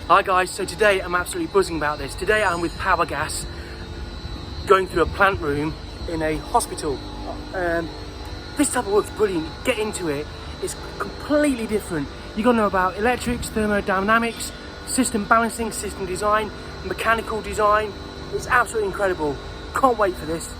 Hi guys, so today I'm absolutely buzzing about this. Today I'm with Powergas, going through a plant room in a hospital. This type of work's brilliant. Get into it. It's completely different. You got to know about electrics, thermodynamics, system balancing, system design, mechanical design. It's absolutely incredible. Can't wait for this.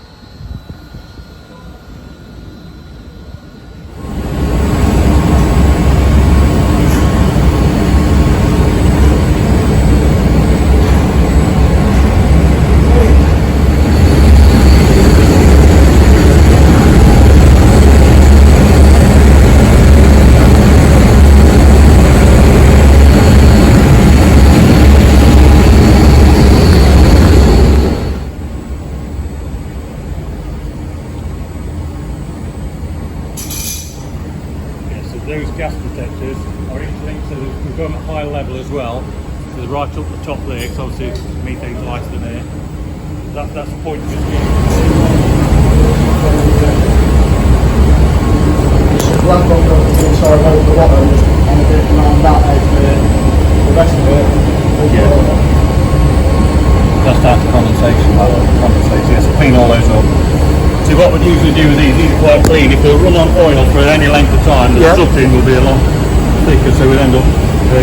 Those gas protectors are interlinked, so we've got them at high level as well. So they're right up the top there, because obviously methane's lighter than air. That's the point of it. Black on the inside over the bottom and a bit around that edge there. The rest of it, Just after condensation, yes, clean all those up. So what we'd usually do with these are quite clean. If they'll run on oil for any length of time, the sucking will be a lot thicker, so we'll end up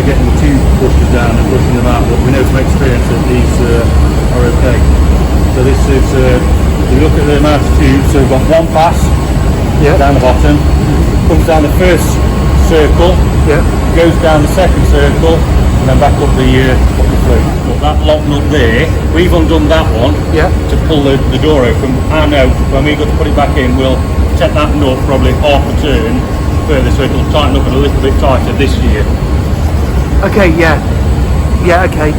getting the tube brushes down and brushing them out, but we know from experience that these are okay. So this is, you look at the amount of tubes, so we've got one pass down the bottom, comes down the first circle, goes down the second circle, and then back up the flue. But that lock nut there, we've undone that one to pull the door open. I know when we got to put it back in, we'll set that nut probably half a turn further, so it'll tighten up a little bit tighter this year. Okay, okay.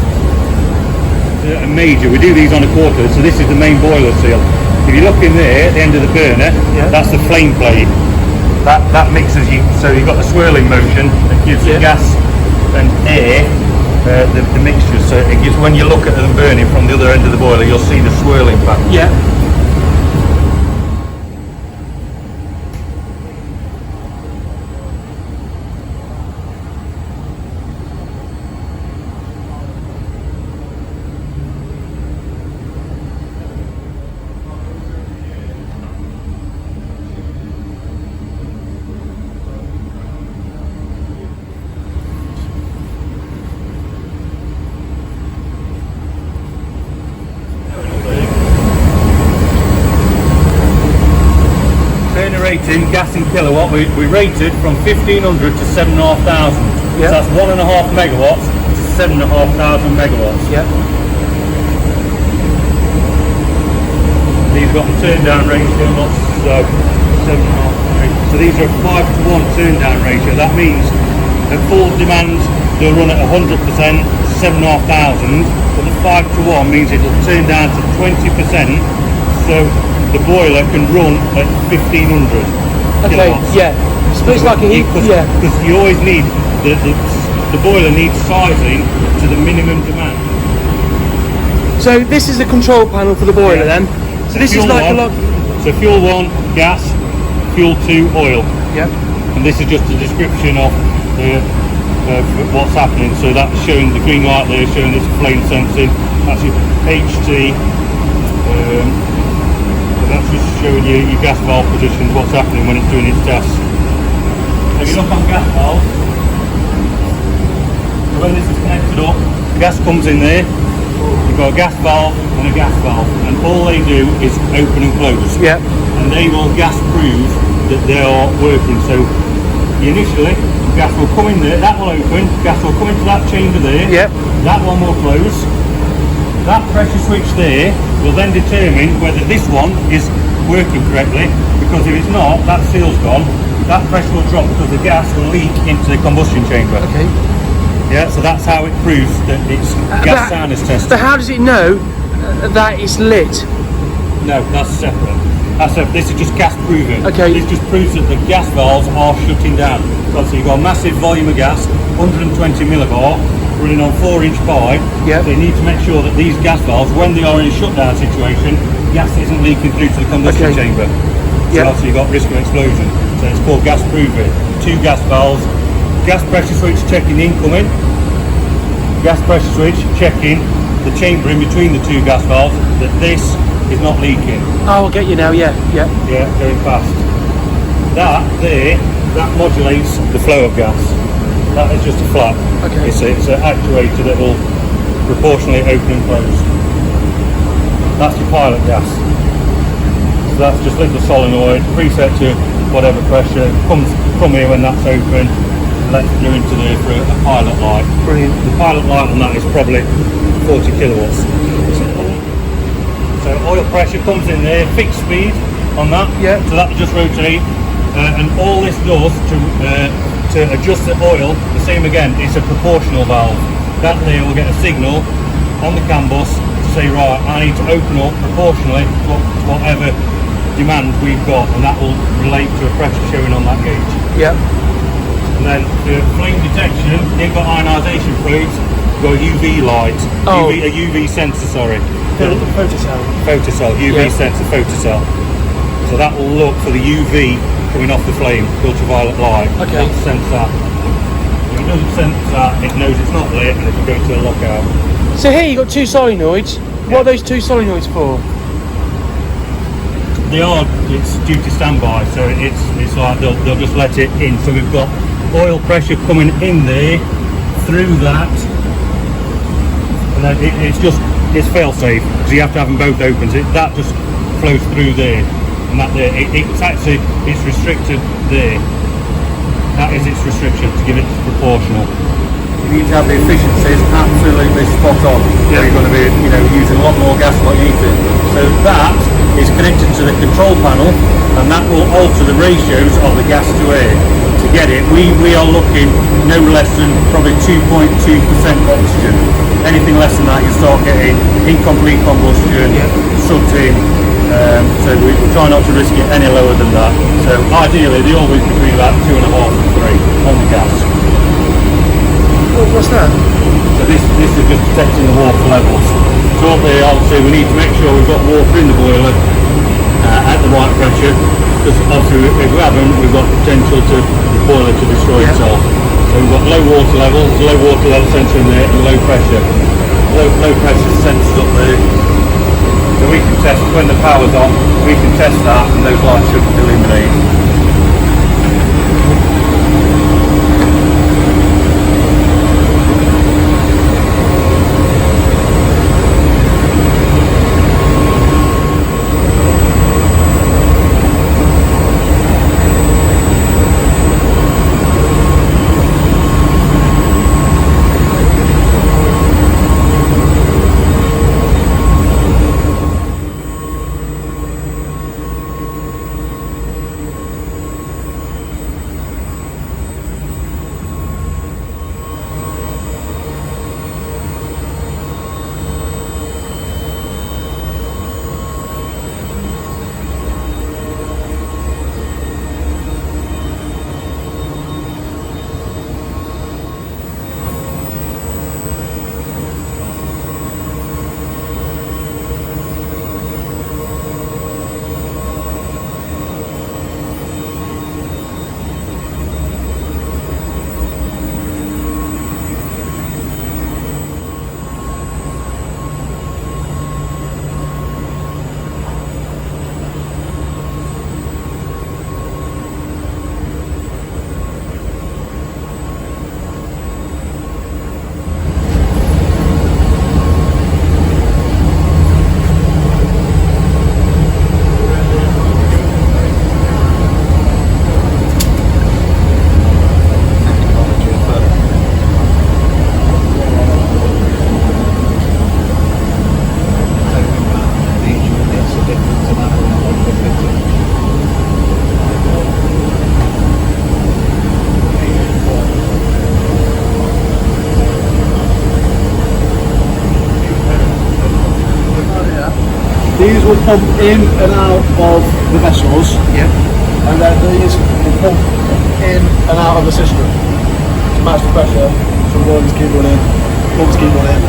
A major, we do these on a quarter, so this is the main boiler seal. If you look in there at the end of the burner, that's the flame plate. That mixes you, so you've got the swirling motion that gives the gas and air the mixture, so it gives, when you look at them burning from the other end of the boiler, you'll see the swirling pattern. Rating gas in kilowatt, we rated from 1500 to 7,500. So that's 1.5 megawatts to 7,500 megawatts. These got a turn down ratio, so 7.5. So these are a 5-to-1 turn down ratio. That means at full demand they'll run at 100%, 7,500, but the 5-to-1 means it'll turn down to 20%. So the boiler can run at 1,500 kilowatts. So it's like a heat, because you always need, the boiler needs sizing to the minimum demand. So this is the control panel for the boiler then? So this fuel is like one, so fuel 1, gas, fuel 2, oil. And this is just a description of what's happening. So that's showing the green light there, showing this flame sensing. That's your HT. That's just showing you your gas valve position, what's happening when it's doing its test. So if you look on gas valve, so when this is connected up, the gas comes in there, you've got a gas valve and a gas valve, and all they do is open and close. And they will gas prove that they are working. So initially, gas will come in there, that will open, gas will come into that chamber there, that one will close. That pressure switch there will then determine whether this one is working correctly, because if it's not, that seal's gone, that pressure will drop because the gas will leak into the combustion chamber. So that's how it proves that it's gas soundness tested. So how does it know that it's lit? No, that's separate. This is just gas proving. This just proves that the gas valves are shutting down. So you've got a massive volume of gas, 120 millibar, running on 4-inch pipe. So you need to make sure that these gas valves, when they are in a shutdown situation, gas isn't leaking through to the combustion chamber. So obviously you've got risk of explosion. So it's called gas proving. 2 gas valves, gas pressure switch checking incoming, gas pressure switch, checking the chamber in between the two gas valves that this is not leaking. Oh, I'll get you now. Yeah. Yeah, going fast. That there, that modulates the flow of gas. That is just a flap. Okay. It's an actuator that will proportionally open and close. That's your pilot gas. So that's just little solenoid, preset to whatever pressure, come here when that's open, lets it go into there for a pilot light. Brilliant. The pilot light on that is probably 40 kilowatts. So oil pressure comes in there, fixed speed on that. Yeah. So that will just rotate, and all this does to adjust the oil, the same again, it's a proportional valve. That there will get a signal on the CAN bus to say, right, I need to open up proportionally to whatever demand we've got, and that will relate to a pressure showing on that gauge. Yeah. And then for flame detection, you've got ionisation probes, you've got a UV light, Oh. a UV sensor, sorry. Photocell. Photocell, UV sensor, photocell. So that will look for the UV coming off the flame, ultraviolet light. Okay. That'll sense that. If it doesn't sense that, it knows it's not lit and it can go to a lockout. So here you've got two solenoids. What are those two solenoids for? They are, it's duty standby, so it's like they'll just let it in. So we've got oil pressure coming in there through that, and then it's fail safe because you have to have them both open. So that just flows through there, and that there it's restricted there. That is its restriction to give it proportional. You need to have the efficiencies absolutely spot on. Yeah. You're going to be, using a lot more gas than what you need to. So that is connected to the control panel, and that will alter the ratios of the gas to air. To get it, we are looking no less than probably 2.2% oxygen. Anything less than that, you start getting incomplete combustion, sooting. So we try not to risk it any lower than that. So ideally, they're always between about 2.5 and 3 on the gas. What's that? So this is just protecting the water levels. So up here, obviously, we need to make sure we've got water in the boiler at the right pressure, because obviously if we haven't, we've got potential to the boiler to destroy itself. So we've got low water levels, low water level sensor in there, and low pressure. Low pressure sensors up there. So we can test when the power's on, we can test that, and those lights should illuminate. These will pump in and out of the vessels, and then these will pump in and out of the system to match the pressure, so boilers keep running, pumps keep running.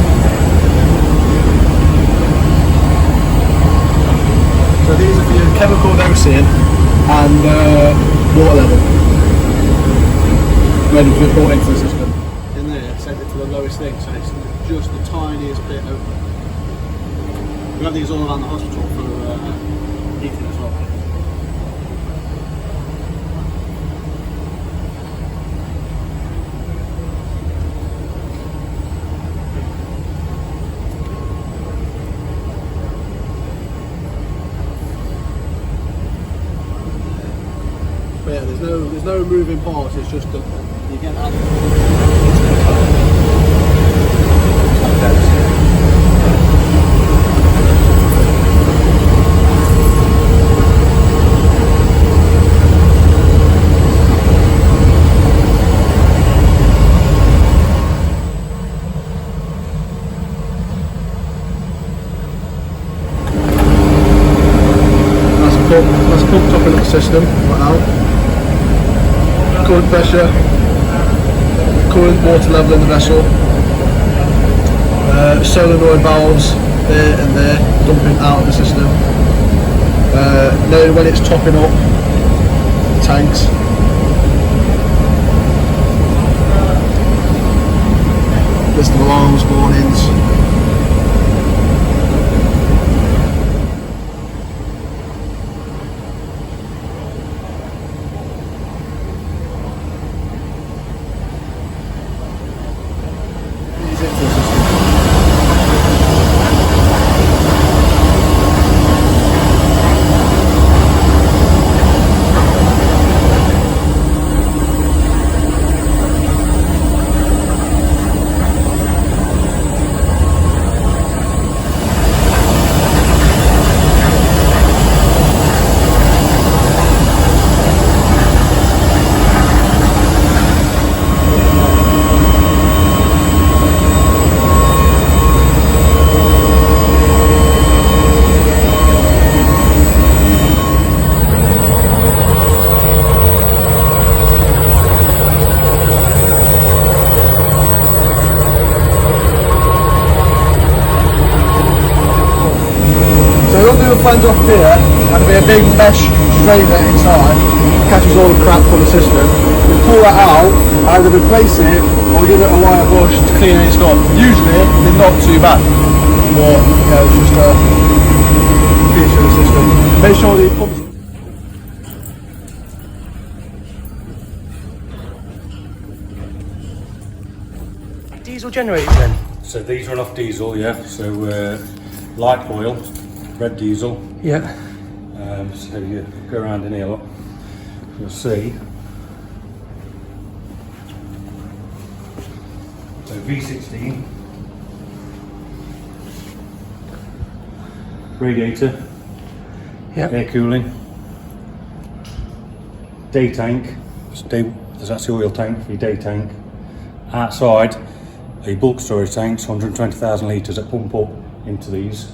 So these are for your chemical dosing and water level, ready to be brought into the system. In there, set it to the lowest thing, so it's just the tiniest bit of. We have these all around the hospital for heating as well. But yeah, there's no moving parts. It's just that you get out. That's pumped up into the system right now. Current pressure, current water level in the vessel, solenoid valves there and there, dumping out of the system. Now when it's topping up the tanks, list of alarms, warnings. Flange off here, and there'll be a big mesh straightener inside, catches all the crap from the system. We pull that out, either replace it or give it a wire brush to clean it up. Usually they're not too bad, but yeah, it's just a feature of the system. Make sure the pumps. Diesel generators then? So these run off diesel, yeah. So light oil, red diesel. Yeah. So you go around in here, look, you'll see. So V16, radiator, Yeah. air cooling, day tank, that's the oil tank for your day tank. Outside, a bulk storage tanks, 120,000 litres that pump up into these.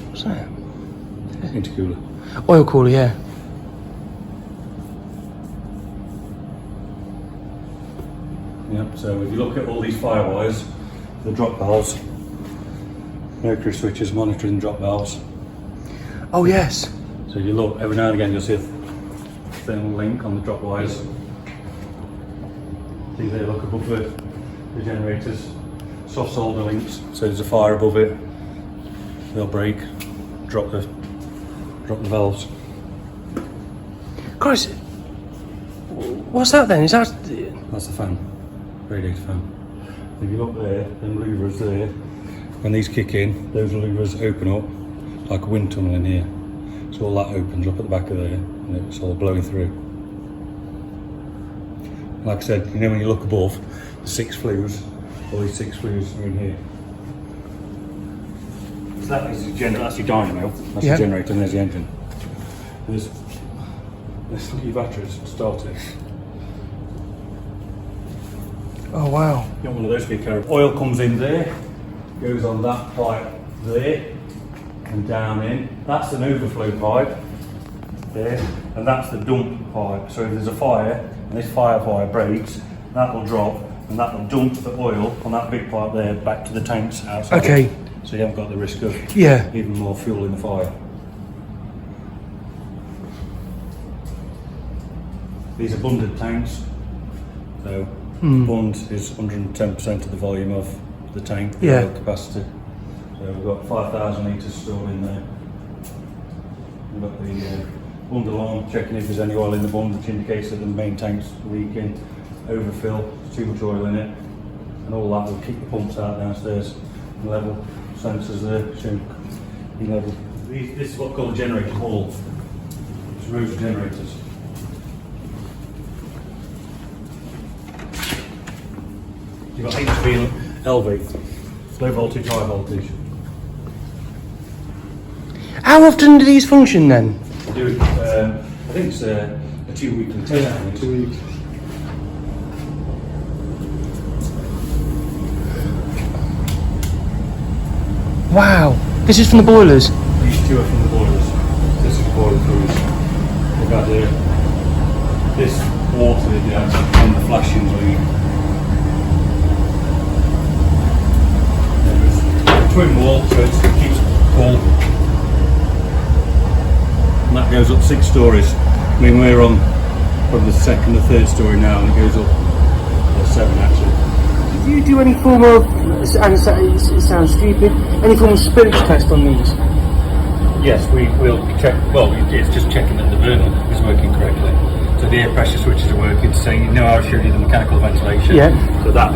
What's that? Intercooler. Oil cooler, yeah. Yep, so if you look at all these fire wires, the drop valves, mercury switches monitoring drop valves. Oh yes. So you look, every now and again you'll see a thermal link on the drop wires. See there, look above the generators, soft solder links, so there's a fire above it, they'll break, drop the valves. Christ, what's that then? Is that... That's the fan, radiator fan. If you look there, them louvers there, when these kick in, those louvers open up like a wind tunnel in here. So all that opens up at the back of there and it's all blowing through. Like I said, you know when you look above, the 6 flues, all these 6 flues are in here. So that is your that's your dynamo, that's your generator, and there's the engine. There's your batteries starting. Oh wow. You want one of those for your car. Oil comes in there, goes on that pipe there, and down in. That's an overflow pipe there, and that's the dump pipe. So if there's a fire, and this fire breaks, that will drop, and that will dump the oil on that big pipe there back to the tanks outside. Okay. So you haven't got the risk of even more fuel in the fire. These are bundled tanks, so bund is 110% of the volume of the tank, the Yeah. oil capacity. So we've got 5,000 litres stored in there. We've got the bund alarm checking if there's any oil in the bund, which indicates that the main tank's leaking, overfill, too much oil in it, and all that will keep the pumps out downstairs and level. Sensors there showing level. This is what's called a generator hall. It's rows of generators. You've got HV and LV, low voltage, high voltage. How often do these function then? I think it's a 2-weekly test. Yeah, 2 weeks. Wow, this is from the boilers. These two are from the boilers. This is boiler fluid. We've had this water from the flashings leak. Twin wall, so it keeps cool. And that goes up 6 stories. I mean, we're on probably the 2nd or 3rd story now, and it goes up 7 actually. Do you do any form of, and it sounds stupid, any form of spillage test on these? Yes, we'll check. Well, it's just checking that the burner is working correctly. So the air pressure switches are working. So you know, I showed you the mechanical ventilation. Yeah. So that's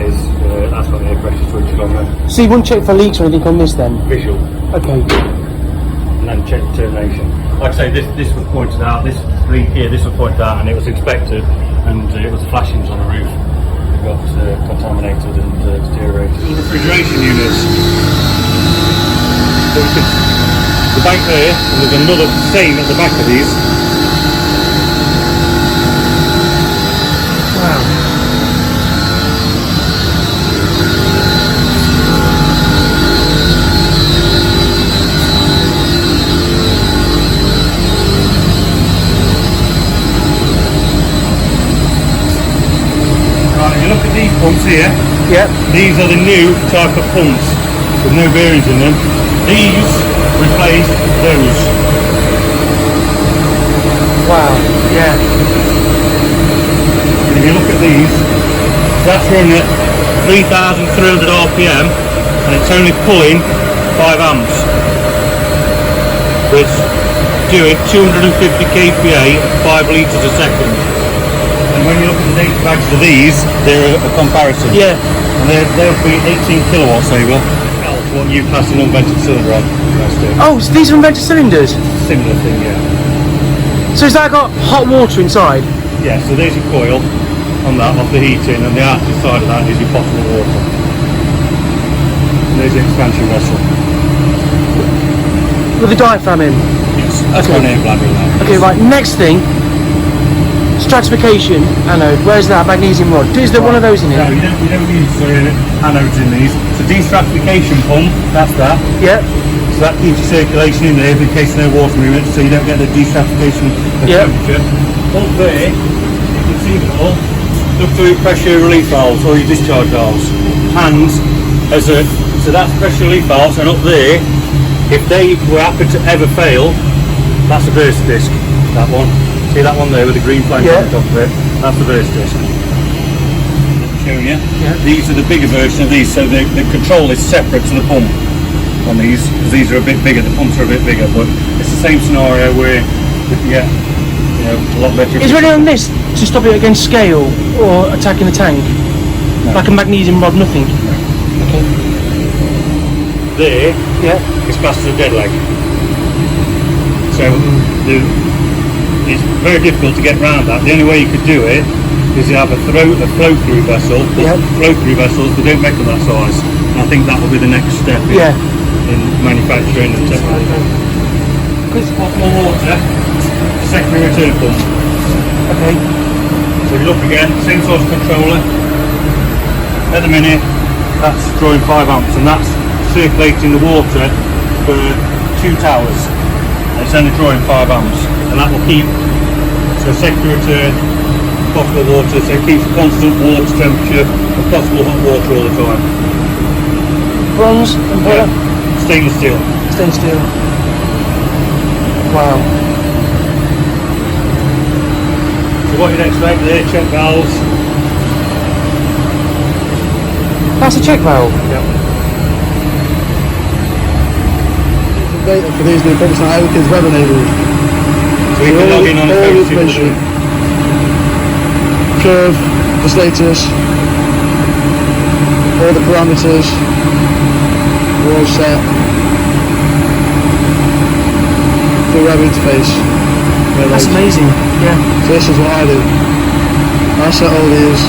got the air pressure switches on there. So you wouldn't check for leaks or anything on this then? Visual. Okay. And then check termination. Like I say, this was pointed out. This leak here, this was pointed out, and it was inspected, and it was the flashings on the roof. It got contaminated and deteriorated. The refrigeration units. The back there, and there's another stain at the back of these. Wow. Right, if you look at these pumps here, Yep. these are the new type of pumps with no bearings in them. These replace those. Wow. Yeah. And if you look at these, that's running at 3,300 RPM and it's only pulling 5 amps. So it's doing 250 kPa at 5 litres a second. And when you look at the data bags of these, they're a comparison. Yeah. And they'll be 18 kilowatts over. What you class an unvented cylinder on. Oh, so these are invented cylinders? Similar thing, yeah. So has that got hot water inside? Yeah, so there's your coil on that, off the heating, and the outside side of that is your potable water. And there's the expansion vessel. With the diaphragm in? Yes, that's my name bladder in there. Okay, right, next thing. Stratification anode, where's that magnesium rod? Is there one of those in No, here? you don't use anodes in these. So destratification pump, that's that. Yeah. So that keeps your circulation in there in case no water movement, so you don't get the destratification of Yep. temperature. Up there, you can see them all. Look through pressure relief valves or your discharge valves. And so that's pressure relief valves, and up there, if they were happen to ever fail, that's a burst disc, that one. See that one there with the green plank on the top of it? That's the burst disc. Showing you? Yeah. These are the bigger version of these, so the control is separate to the pump on these, because these are a bit bigger, the pumps are a bit bigger, but it's the same scenario where we can get a lot better. Is there anything on this to stop it against scale or attacking the tank? No. Like a magnesium rod, nothing? Okay. There Yeah. is classed as a dead leg. So it's very difficult to get around that. The only way you could do it is you have a flow-through vessel. Yeah. Flow-through vessels, they don't make them that size. And I think that will be the next step in manufacturing and technology. This potable water, secondary return pump. Okay. So if you look again, same source controller. At the minute, that's drawing 5 amps, and that's circulating the water for 2 towers. It's only drawing 5 amps, and that will keep, so secondary return, potable water, so it keeps constant water temperature and possible hot water all the time. Bronze and Yeah. Stainless steel. stainless steel. Wow. So what you'd expect there, check valves, That's a check valve. Data for these new products now, everything's web enabled. So you can log in on the all phone. information. Curve, the status, all the parameters, are all set. The web interface. That's amazing. Yeah. So this is what I do. I set all these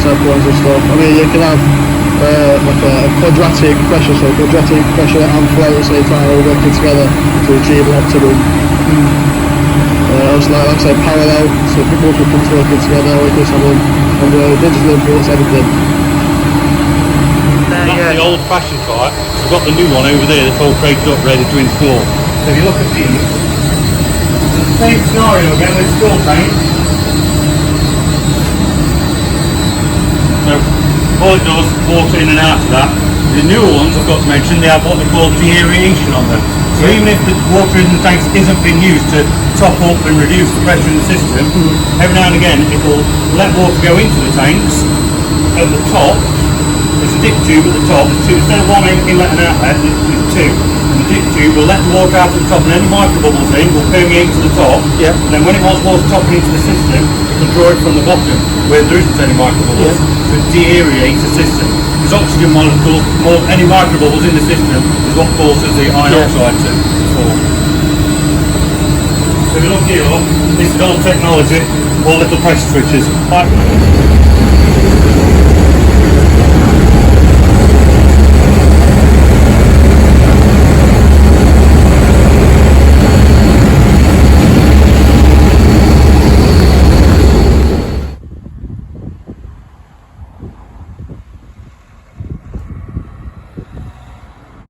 set points and stuff. I mean, you can have like a quadratic pressure, so quadratic pressure and flow at the same time, all working together to achieve an optimum. Like I say, parallel, so multiple pumps working together, we can have them, and digital inputs, everything. That's the old fashioned type. We've got the new one over there that's all crated up ready to install. So if you look at these, same scenario again with store paint. So all it does, water in and out of that. The newer ones I've got to mention, they have what they call deaeration on them. So even if the water in the tanks isn't being used to top up and reduce the pressure in the system, every now and again it will let water go into the tanks at the top. There's a dip tube at the top, there's two, instead of one inlet and outlet, there's two. And the dip tube will let the water out at the top, and any micro bubbles in will permeate to the top. Yeah. And then when it wants water topping into the system, it can draw it from the bottom, where there isn't any micro bubbles. So it deaerates the system. Because oxygen molecules, more any micro bubbles in the system, is what causes the iron oxide to form. So if you look here, this is old technology, all little pressure switches.